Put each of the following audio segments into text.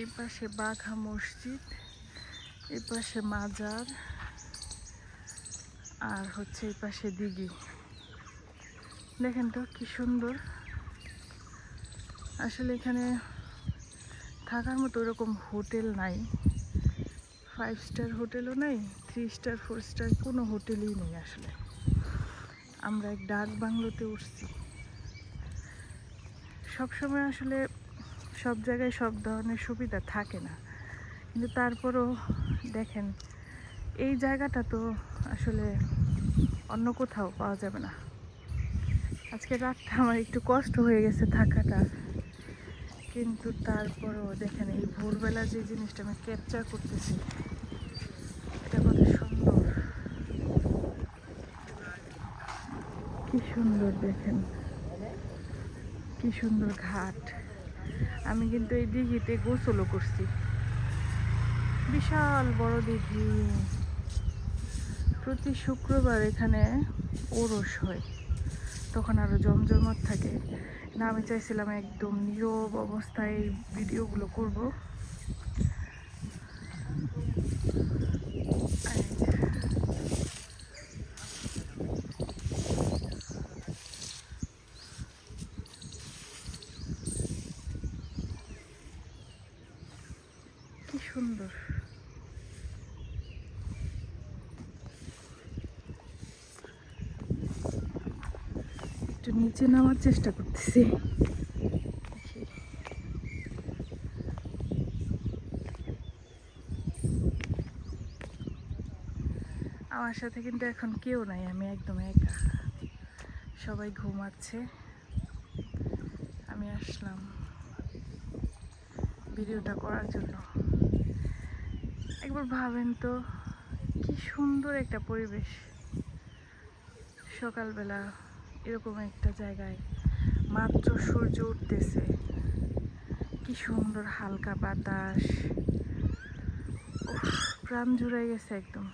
এই পাশে বাঘা মসজিদ, এই পাশে মাজার, আর হচ্ছে এই পাশে দিঘি। দেখেন তো কি সুন্দর। আসলে এখানে থাকার মতো ওরকম হোটেল নাই, 5 স্টার হোটেলও নেই, 3 স্টার 4 স্টার কোনো হোটেলই নেই। আসলে আমরা এক ডাক বাংলোতে উঠছি। সবসময় আসলে সব জায়গায় সব ধরনের সুবিধা থাকে না, কিন্তু তারপরও দেখেন এই জায়গাটা তো আসলে অন্য কোথাও পাওয়া যাবে না। আজকে রাতটা আমার একটু কষ্ট হয়ে গেছে থাকাটা, কিন্তু তারপরও দেখেন এই ভোরবেলা যে জিনিসটা আমি ক্যাপচার করতেছি, এটা কত সুন্দর, কি সুন্দর দেখেন, কি সুন্দর ঘাট। আমি কিন্তু এই দিঘিতে গোসলও করছি, বিশাল বড় দিঘি। প্রতি শুক্রবার এখানে ওরস হয়, তখন আরো জমজমাট থাকে না। আমি চাইছিলাম একদম নীরব অবস্থায় এই ভিডিওগুলো করব। কি সুন্দর, একটু নিচে নামার চেষ্টা করতেছি। আমার সাথে কিন্তু এখন কেউ নাই, আমি একদম একা, সবাই ঘুমাচ্ছে। আমি আসলাম ভিডিওটা করার জন্য। একবার ভাবেন তো কি সুন্দর একটা পরিবেশ, সকালবেলা এরকম একটা জায়গায় মাত্র সূর্য উঠতেছে, কি সুন্দর হালকা বাতাস, প্রাণ জুড়ে গেছে একদম।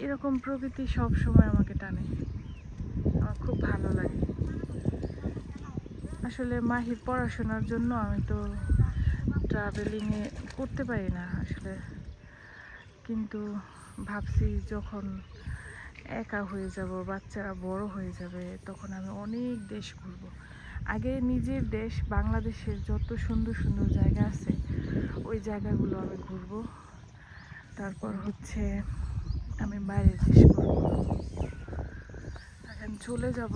এরকম প্রকৃতি সব সময় আমাকে টানে, আমার খুব ভালো লাগে। আসলে মাহির পড়াশোনার জন্য আমি তো ট্রাভেলিংয়ে করতে পারি না আসলে, কিন্তু ভাবছি যখন একা হয়ে যাব, বাচ্চারা বড় হয়ে যাবে, তখন আমি অনেক দেশ ঘুরবো। আগে নিজের দেশ বাংলাদেশের যত সুন্দর সুন্দর জায়গা আছে ওই জায়গাগুলো আমি ঘুরবো, তারপর হচ্ছে আমি বাইরের দেশ ঘুরবো। এখন চলে যাব